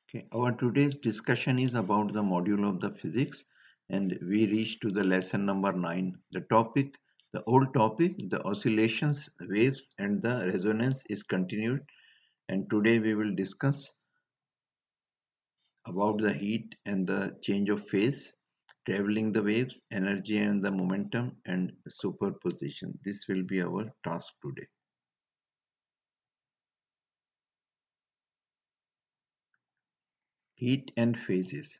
Okay, our today's discussion is about the module of the physics, and we reach to the lesson number 9. The topic, the old topic, the oscillations, waves, and the resonance is continued. And today we will discuss about the heat and the change of phase, traveling the waves, energy and the momentum, and superposition. This will be our task today. Heat and phases.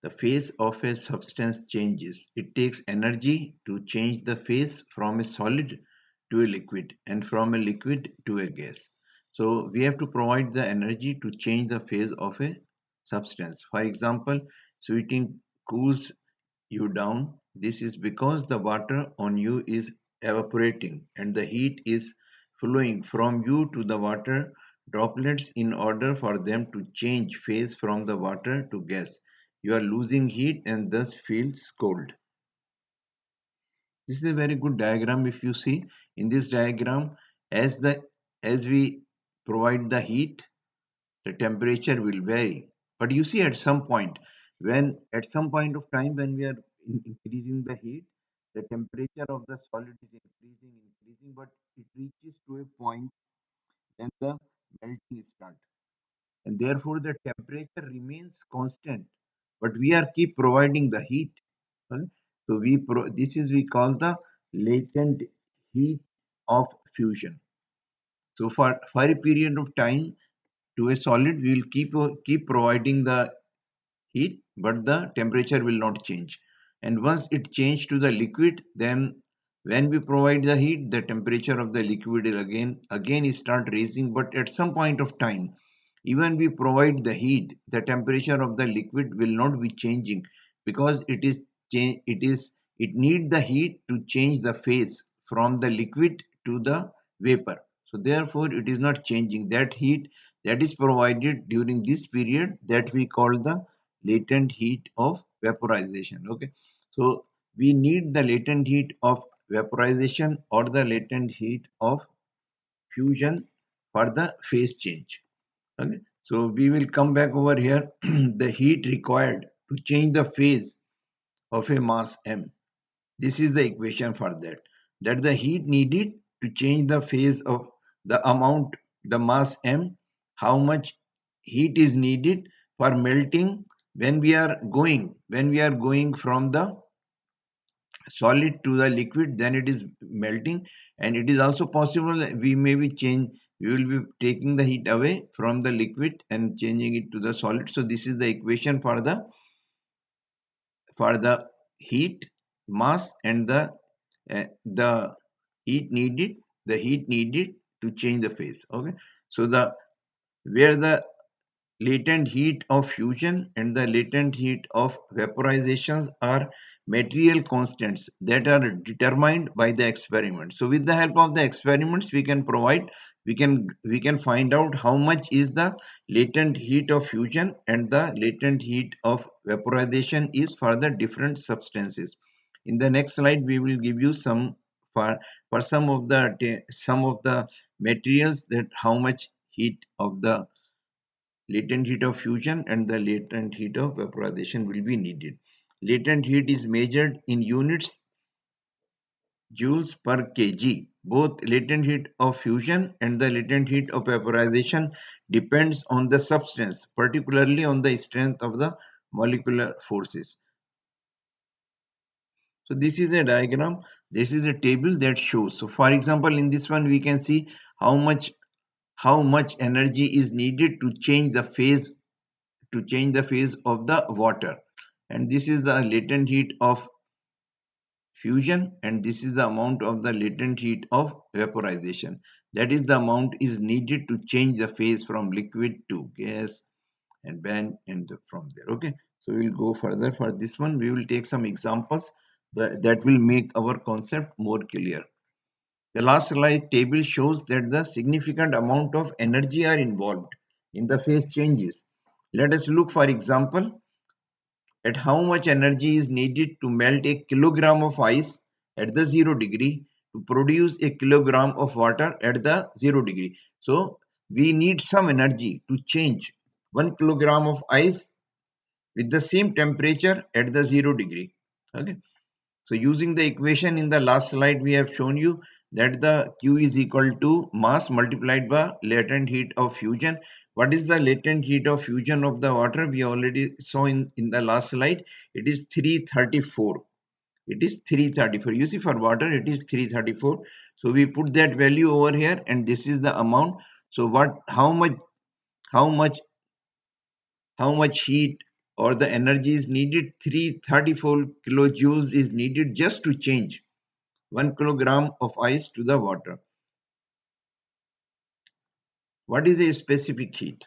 The phase of a substance changes. It takes energy to change the phase from a solid to a liquid and from a liquid to a gas. So we have to provide the energy to change the phase of a substance. For example, sweating cools you down. This is because the water on you is evaporating and the heat is flowing from you to the water droplets in order for them to change phase from the water to gas. You are losing heat and thus feels cold. This is a very good diagram. If you see in this diagram, as the as we provide the heat, the temperature will vary. But you see at some point, when at some point of time when we are increasing the heat, the temperature of the solid is increasing, but it reaches to a point when the melting starts. And therefore the temperature remains constant, but we are keep providing the heat. Huh? So this is we call the latent heat of fusion. So for a period of time to a solid, we will keep providing the heat, but the temperature will not change. And once it change to the liquid, then when we provide the heat, the temperature of the liquid will again start raising. But at some point of time, even we provide the heat, the temperature of the liquid will not be changing because it need the heat to change the phase from the liquid to the vapor. So therefore, it is not changing. That heat that is provided during this period that we call the latent heat of vaporization. Okay, so we need the latent heat of vaporization or the latent heat of fusion for the phase change. Okay, so we will come back over here. The heat required to change the phase of a mass m, this is the equation for that the heat needed to change the phase of the amount, the mass m, how much heat is needed for melting when we are going from the solid to the liquid, then it is melting. And it is also possible that we will be taking the heat away from the liquid and changing it to the solid. So this is the equation for the heat, mass, and the heat needed to change the phase. Okay, so the where the latent heat of fusion and the latent heat of vaporizations are material constants that are determined by the experiment. So with the help of the experiments we can find out how much is the latent heat of fusion and the latent heat of vaporization is for the different substances. In the next slide we will give you some for some of the materials that how much heat of the latent heat of fusion and the latent heat of vaporization will be needed. Latent heat is measured in units joules per kg. Both latent heat of fusion and the latent heat of vaporization depends on the substance, particularly on the strength of the molecular forces. So this is a diagram. This is a table that shows. So for example, in this one we can see how much energy is needed to change the phase of the water, and this is the latent heat of fusion, and this is the amount of the latent heat of vaporization. That is the amount is needed to change the phase from liquid to gas and from there. Okay, so we'll go further. For this one we will take some examples that will make our concept more clear. The last slide table shows that the significant amount of energy are involved in the phase changes. Let us look, for example, at how much energy is needed to melt a kilogram of ice at the 0 degree to produce a kilogram of water at the 0 degree. So we need some energy to change 1 kilogram of ice with the same temperature at the 0 degree. Okay. So using the equation in the last slide, we have shown you that the Q is equal to mass multiplied by latent heat of fusion. What is the latent heat of fusion of the water? We already saw in the last slide. It is 334. It is 334. You see, for water, it is 334. So we put that value over here, and this is the amount. So how much, how much heat or the energy is needed? 334 kilojoules is needed just to change 1 kilogram of ice to the water. What is a specific heat?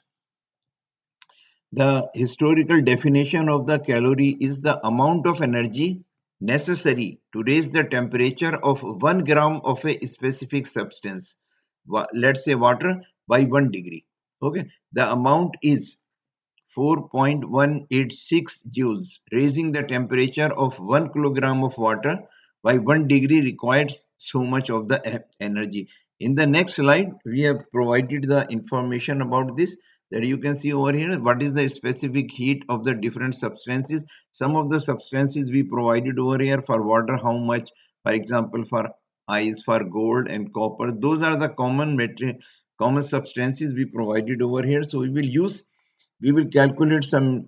The historical definition of the calorie is the amount of energy necessary to raise the temperature of 1 gram of a specific substance, let's say water, by 1 degree. Okay, the amount is 4.186 joules. Raising the temperature of 1 kilogram of water by 1 degree requires so much of the energy. In the next slide, we have provided the information about this, that you can see over here what is the specific heat of the different substances. Some of the substances we provided over here for water, how much, for example, for ice, for gold and copper. Those are the common material, common substances we provided over here. So we will calculate some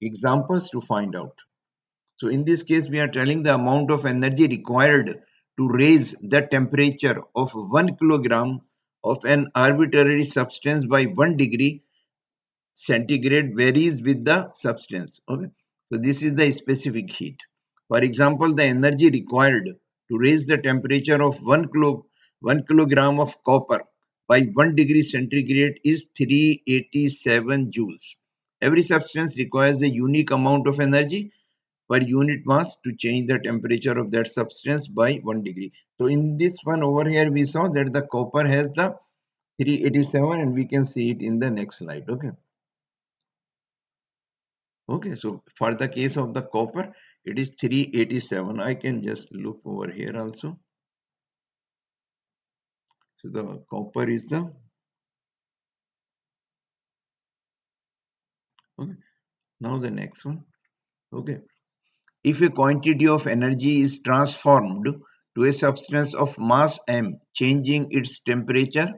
examples to find out. So in this case, we are telling the amount of energy required to raise the temperature of 1 kilogram of an arbitrary substance by 1 degree centigrade varies with the substance. Okay, so this is the specific heat. For example, the energy required to raise the temperature of 1 kilogram of copper by 1 degree centigrade is 387 joules. Every substance requires a unique amount of energy per unit mass to change the temperature of that substance by 1 degree. So in this one over here, we saw that the copper has the 387, and we can see it in the next slide. Okay. Okay, so for the case of the copper, it is 387. I can just look over here also. So the copper is the, okay, now the next one. Okay, if a quantity of energy is transformed to a substance of mass m, changing its temperature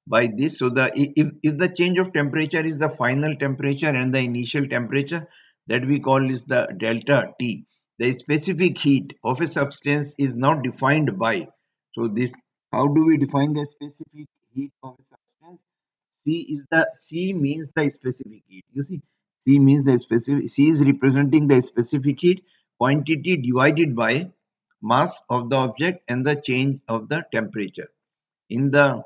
by this, so the if the change of temperature is the final temperature and the initial temperature, that we call is the delta T. The specific heat of a substance is now defined by, so this, how do we define the specific heat of a substance? C means the specific heat. You see, C means the specific. C is representing the specific heat, quantity divided by mass of the object and the change of the temperature. In the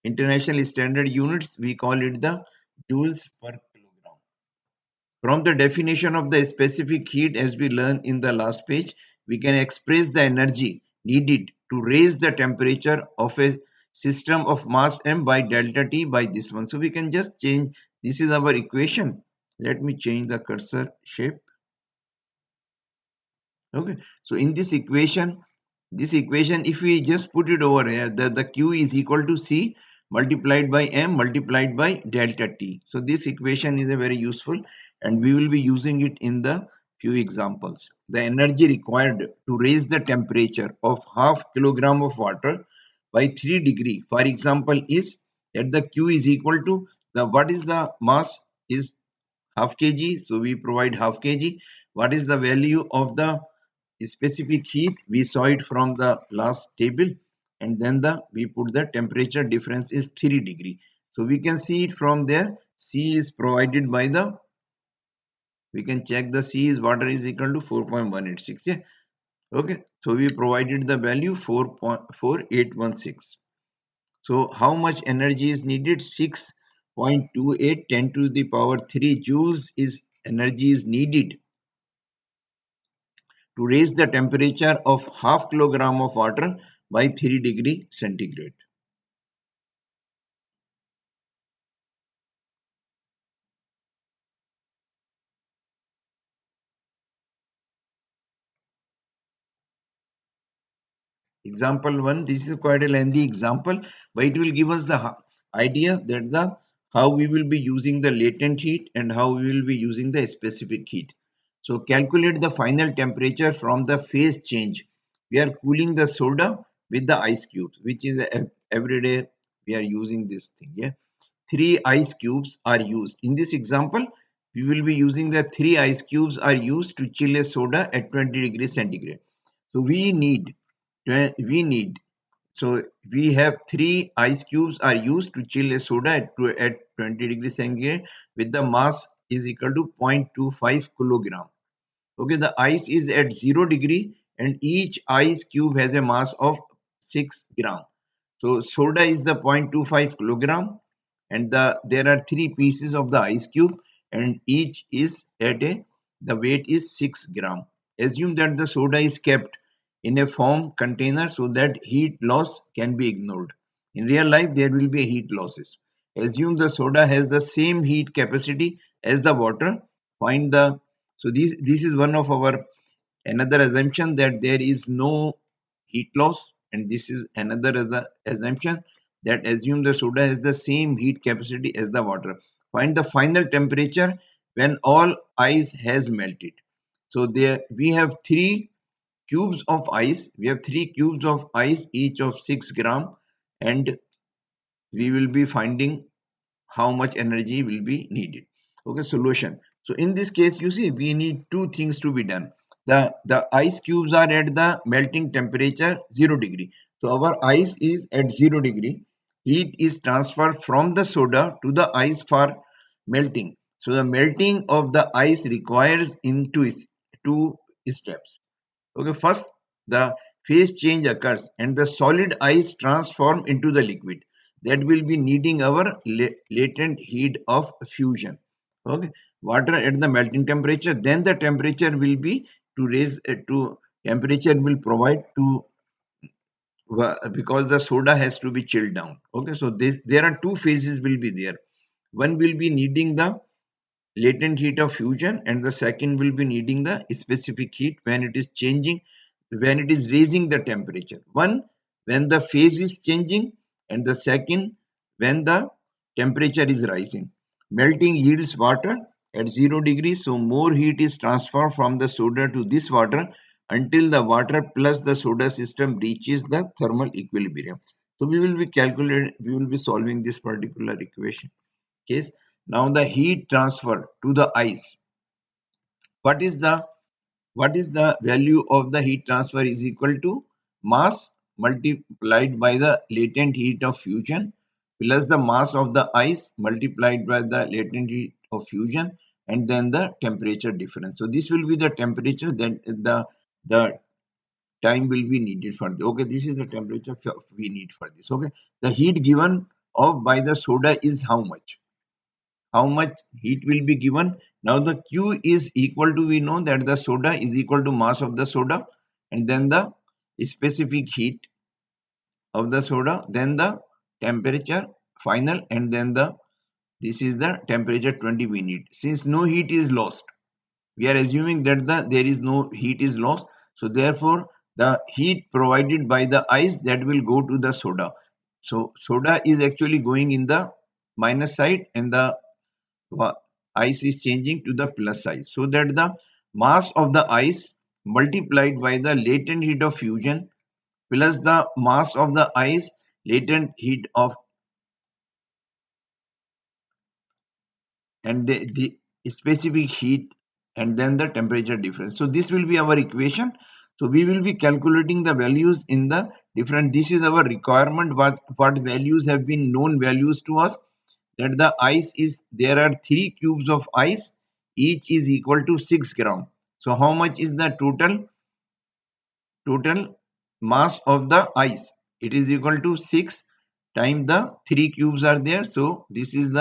international standard units, we call it the joules per kilogram. From the definition of the specific heat, as we learned in the last page, we can express the energy needed to raise the temperature of a system of mass m by delta T by this one. So we can just change, this is our equation. Let me change the cursor shape. Okay, so in this equation, if we just put it over here, the Q is equal to C multiplied by M multiplied by delta T. So this equation is a very useful, and we will be using it in the few examples. The energy required to raise the temperature of half kilogram of water by 3 degree, for example, is that the Q is equal to the, what is the mass, is half kg. So we provide half kg. What is the value of the specific heat? We saw it from the last table, and then we put the temperature difference is 3 degree. So we can see it from there. C is provided by the, we can check the C is water is equal to 4.186. Yeah. Okay, so we provided the value 4.4816. So how much energy is needed? 6.28 10 to the power 3 joules is energy is needed to raise the temperature of half kilogram of water by 3 degree centigrade. Example 1, this is quite a lengthy example, but it will give us the idea that the how we will be using the latent heat and how we will be using the specific heat. So calculate the final temperature from the phase change. We are cooling the soda with the ice cubes, which is every day we are using this thing. Yeah, three ice cubes are used. In this example, we will be using the three ice cubes are used to chill a soda at 20 degrees centigrade. So we need so we have three ice cubes are used to chill a soda at 20 degrees centigrade with the mass is equal to 0.25 kilogram. Okay, the ice is at 0 degree and each ice cube has a mass of 6 gram. So soda is the 0.25 kilogram and there are three pieces of the ice cube and each is at a the weight is 6 gram. Assume that the soda is kept in a foam container so that heat loss can be ignored. In real life, there will be heat losses. Assume the soda has the same heat capacity as the water. Find the so this is one of our another assumption that there is no heat loss, and this is another assumption that assume the soda has the same heat capacity as the water. Find the final temperature when all ice has melted. So there we have three cubes of ice. We have three cubes of ice, each of 6 gram, and we will be finding how much energy will be needed. Okay, solution. So in this case, you see, we need two things to be done. The ice cubes are at the melting temperature 0 degree. So our ice is at 0 degree. Heat is transferred from the soda to the ice for melting. So the melting of the ice requires into two steps. Okay, first the phase change occurs and the solid ice transform into the liquid that will be needing our latent heat of fusion. Okay, water at the melting temperature, then the temperature will be to raise to temperature will provide to because the soda has to be chilled down. Okay, so this there are two phases will be there. One will be needing the latent heat of fusion and the second will be needing the specific heat when it is changing, when it is raising the temperature. One when the phase is changing and the second when the temperature is rising. Melting yields water at 0 degrees, so more heat is transferred from the soda to this water until the water plus the soda system reaches the thermal equilibrium. So we will be solving this particular equation case. Now the heat transfer to the ice. What is the value of the heat transfer is equal to mass multiplied by the latent heat of fusion plus the mass of the ice multiplied by the latent heat of fusion and then the temperature difference. So this will be the temperature that the time will be needed for the okay, this is the temperature we need for this. Okay, the heat given off by the soda is how much heat will be given. Now the Q is equal to, we know that the soda is equal to mass of the soda and then the specific heat of the soda, then the temperature final and then this is the temperature 20 we need. Since no heat is lost, we are assuming that there is no heat is lost. So therefore the heat provided by the ice that will go to the soda. So soda is actually going in the minus side and the ice is changing to the plus side so that the mass of the ice multiplied by the latent heat of fusion plus the mass of the ice latent heat of and the specific heat and then the temperature difference. So this will be our equation. So we will be calculating the values in the different, this is our requirement, what values have been known values to us, that the ice is there are three cubes of ice, each is equal to 6 gram. So how much is the total mass of the ice? It is equal to 6 times the three cubes are there. So this is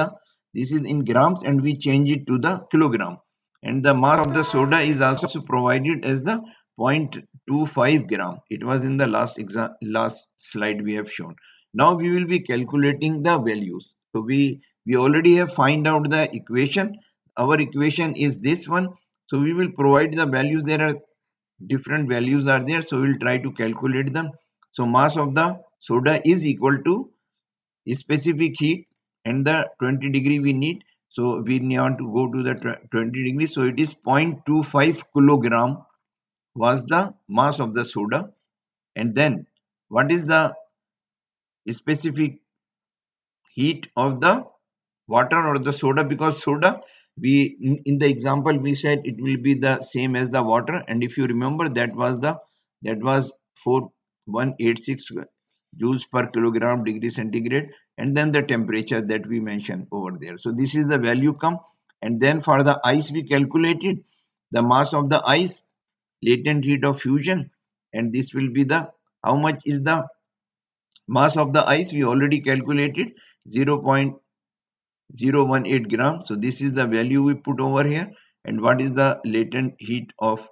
in grams and we change it to the kilogram. And the mass of the soda is also provided as the 0.25 gram. It was in the last slide we have shown. Now we will be calculating the values. So we already have find out the equation. Our equation is this one. So we will provide the values. There are different values are there, so we'll try to calculate them. So mass of the soda is equal to specific heat and the 20 degree we need. So we need to go to the 20 degree. So it is 0.25 kilogram was the mass of the soda. And then what is the specific heat of the water or the soda? Because soda, we in the example we said it will be the same as the water, and if you remember that was 4186 joules per kilogram degree centigrade, and then the temperature that we mentioned over there. So this is the value come, and then for the ice we calculated the mass of the ice, latent heat of fusion, and this will be the how much is the mass of the ice we already calculated 0.018 gram. So this is the value we put over here. And what is the latent heat of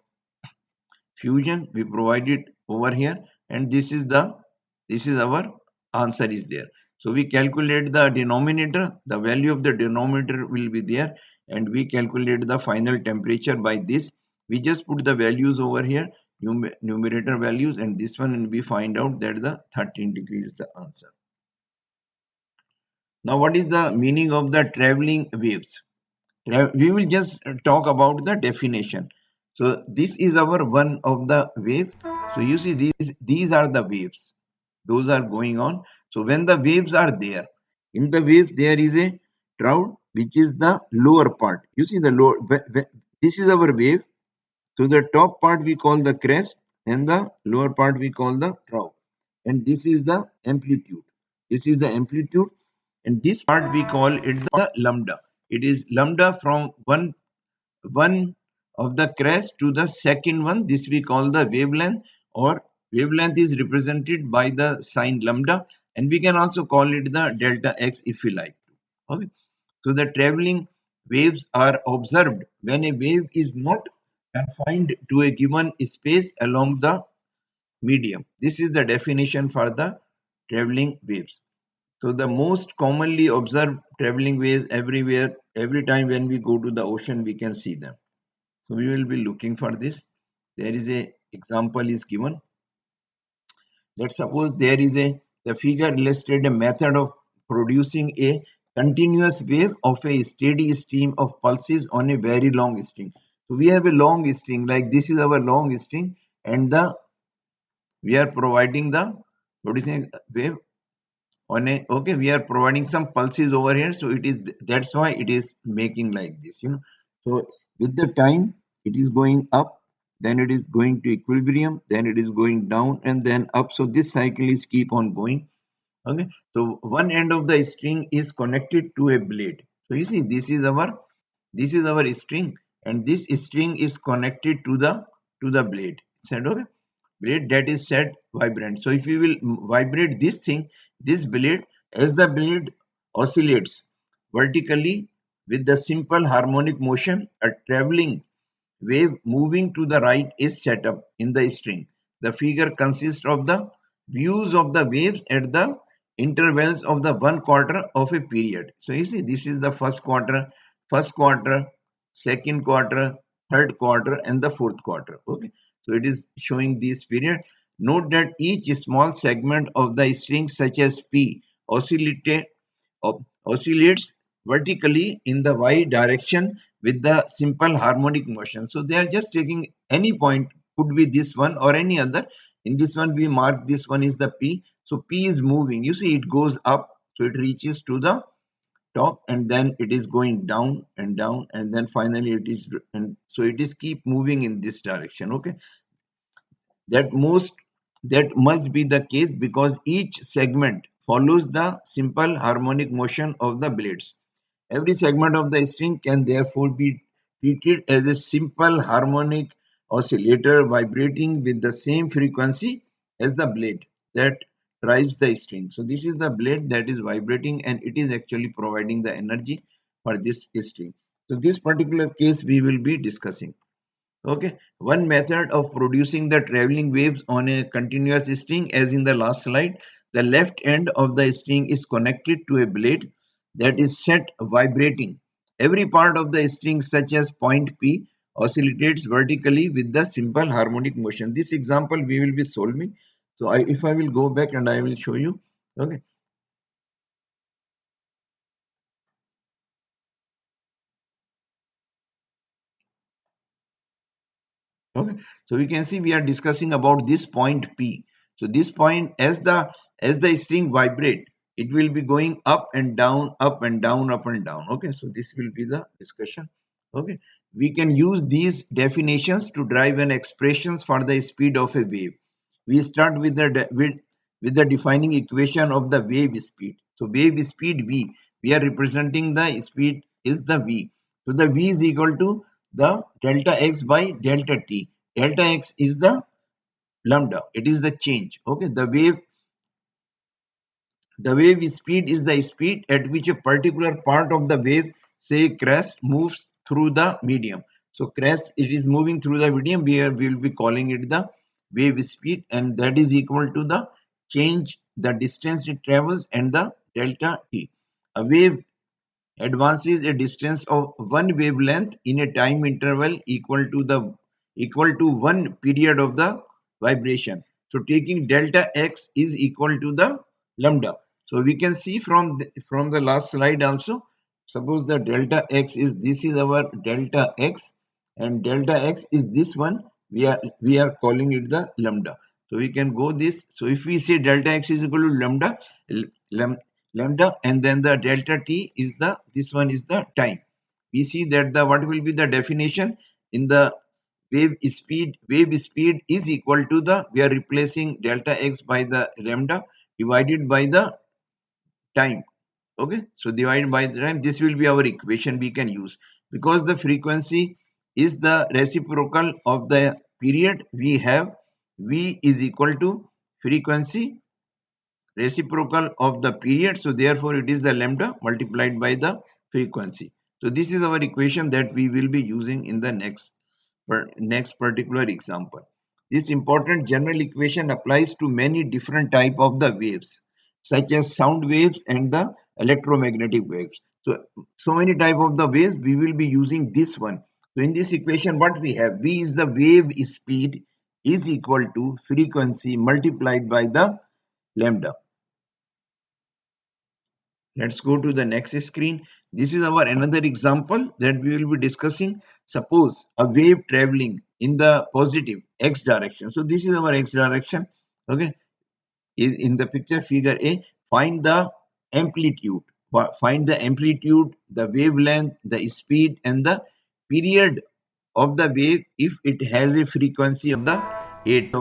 fusion we provided over here, and this is our answer is there. So we calculate the denominator, the value of the denominator will be there, and we calculate the final temperature by this. We just put the values over here, numerator values, and this one, and we find out that the 13 degrees is the answer. Now what is the meaning of the traveling waves? We will just talk about the definition. So this is our one of the wave. So you see these are the waves. Those are going on. So when the waves are there, in the waves there is a trough which is the lower part. You see the lower. This is our wave. So the top part we call the crest and the lower part we call the trough. And this is the amplitude. This is the amplitude, and this part we call it the lambda. It is lambda from one of the crest to the second one. This we call the wavelength, or wavelength is represented by the sign lambda, and we can also call it the delta x if you like. Okay. So the traveling waves are observed when a wave is not confined to a given space along the medium. This is the definition for the traveling waves. So the most commonly observed traveling waves everywhere, every time when we go to the ocean, we can see them. So we will be looking for this. There is a example is given. Let's suppose there is the figure illustrates a method of producing a continuous wave of a steady stream of pulses on a very long string. So we have a long string, like this is our long string, and we are providing the producing wave on a, okay, we are providing some pulses over here, so it is, that's why it is making like this, so with the time it is going up, then it is going to equilibrium, then it is going down and then up. So this cycle is keep on going. Okay, so one end of the string is connected to a blade. So you see this is our string, and this string is connected to the blade. Said okay, blade that is set vibrant. So if you will vibrate this thing, this blade, as the blade oscillates vertically with the simple harmonic motion, a traveling wave moving to the right is set up in the string. The figure consists of the views of the waves at the intervals of the 1/4 of a period. So you see this is the first quarter, second quarter, third quarter and the fourth quarter. Okay. So it is showing this period. Note that each small segment of the string such as P oscillates vertically in the y direction with the simple harmonic motion. So they are just taking any point, could be this one or any other. In this one we mark this one is the P. So P is moving. You see it goes up, so it reaches to the top, and then it is going down, and then finally it is, and so it is keep moving in this direction. Okay, that most that must be the case because each segment follows the simple harmonic motion of the blades. Every segment of the string can therefore be treated as a simple harmonic oscillator vibrating with the same frequency as the blade that drives the string. So this is the blade that is vibrating, and it is actually providing the energy for this string. So this particular case we will be discussing. Okay, one method of producing the traveling waves on a continuous string, as in the last slide, the left end of the string is connected to a blade that is set vibrating. Every part of the string, such as point P, oscillates vertically with the simple harmonic motion. This example we will be solving. So if I will go back and I will show you. Okay. Okay, so we can see we are discussing about this point P. So this point, as the string vibrate, it will be going up and down, up and down, up and down. Okay, so this will be the discussion. Okay, we can use these definitions to drive an expressions for the speed of a wave. We start with with the defining equation of the wave speed. So wave speed V, we are representing the speed is the V. So the V is equal to the delta x by delta t. Delta x is the lambda. It is the change. Okay, the wave speed is the speed at which a particular part of the wave, say crest, moves through the medium. So crest, it is moving through the medium. We will be calling it the wave speed, and that is equal to the change, the distance it travels, and the delta t. A wave advances a distance of one wavelength in a time interval equal to one period of the vibration. So taking delta x is equal to the lambda. So we can see from the last slide also. Suppose the delta x is, this is our delta x, and delta x is this one. We are calling it the lambda. So we can go this. So if we say delta x is equal to lambda, and then the delta t is the, this one is the time. We see that the, what will be the definition in the wave speed is equal to the, we are replacing delta x by the lambda divided by the time. Okay, so divided by the time, this will be our equation we can use. Because the frequency is the reciprocal of the period, we have v is equal to frequency reciprocal of the period. So therefore it is the lambda multiplied by the frequency. So this is our equation that we will be using in the next particular example. This important general equation applies to many different type of the waves, such as sound waves and the electromagnetic waves. So many type of the waves, we will be using this one. So in this equation, what we have, v is the wave speed is equal to frequency multiplied by the lambda. Let's go to the next screen. This is our another example that we will be discussing. Suppose a wave traveling in the positive x direction. So this is our x direction. Okay. In the picture figure A, find the amplitude. Find the amplitude, the wavelength, the speed, and the period of the wave if it has a frequency of the 8.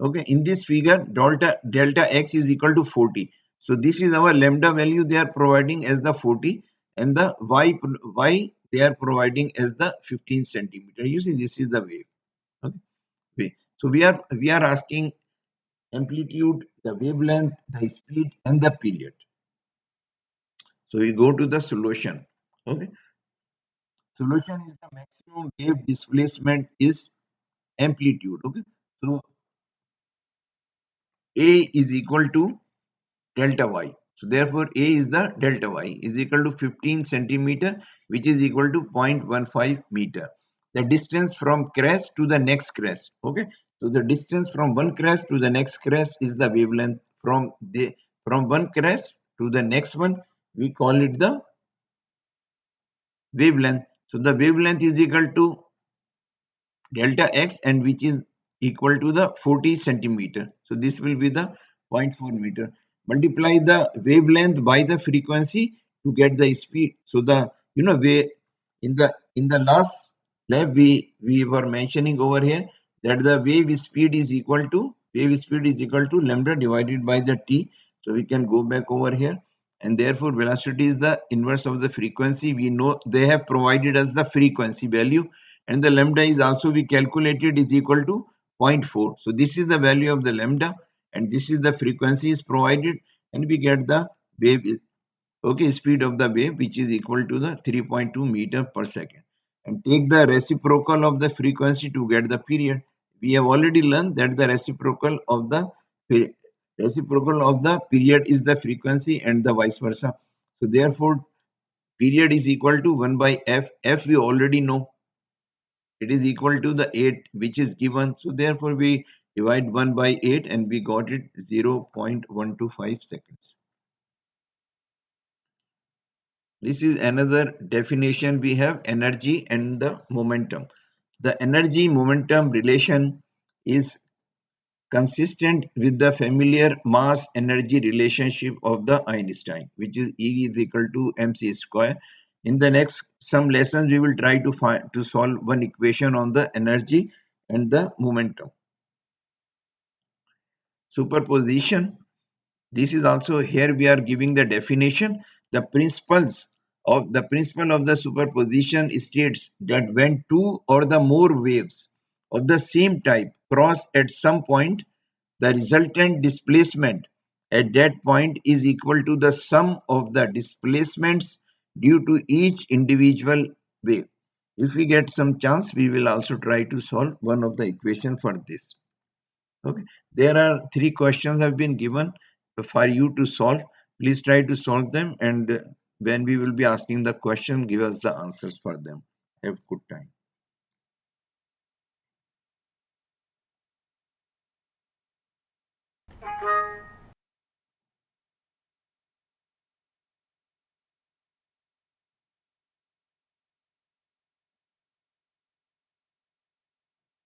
Okay, in this figure, delta x is equal to 40. So this is our lambda value they are providing as the 40, and the y they are providing as the 15 centimeter. You see, this is the wave. Okay. So we are asking amplitude, the wavelength, the speed, and the period. So we go to the solution. Okay. Solution is the maximum wave displacement is amplitude. Okay. So A is equal to delta y. So therefore A is the delta y is equal to 15 centimeter, which is equal to 0.15 meter. The distance from crest to the next crest. Okay. So the distance from one crest to the next crest is the wavelength. From one crest to the next one, we call it the wavelength. So the wavelength is equal to delta x, and which is equal to the 40 centimeter. So this will be the zero point 0.4 meter. Multiply the wavelength by the frequency to get the speed. So the, we in the last lab, we were mentioning over here that the wave speed is equal to lambda divided by the t. So we can go back over here, and therefore velocity is the inverse of the frequency. We know they have provided us the frequency value, and the lambda is also we calculated is equal to zero point 0.4. So this is the value of the lambda, and this is the frequency is provided, and we get the wave, okay, speed of the wave, which is equal to the 3.2 meter per second. And take the reciprocal of the frequency to get the period. We have already learned that the reciprocal of the period is the frequency, and the vice versa. So therefore period is equal to 1 by f we already know, it is equal to the 8 which is given. So therefore we Divide 1 by 8 and we got it 0.125 seconds. This is another definition we have, energy and the momentum. The energy momentum relation is consistent with the familiar mass energy relationship of the Einstein, which is E is equal to mc square. In the next some lessons we will try to solve one equation on the energy and the momentum. Superposition, this is also here we are giving the definition. The principle of the superposition states that when two or the more waves of the same type cross at some point, the resultant displacement at that point is equal to the sum of the displacements due to each individual wave. If we get some chance, we will also try to solve one of the equation for this. Okay, there are three questions have been given for you to solve. Please try to solve them, and when we will be asking the question, give us the answers for them. Have good time.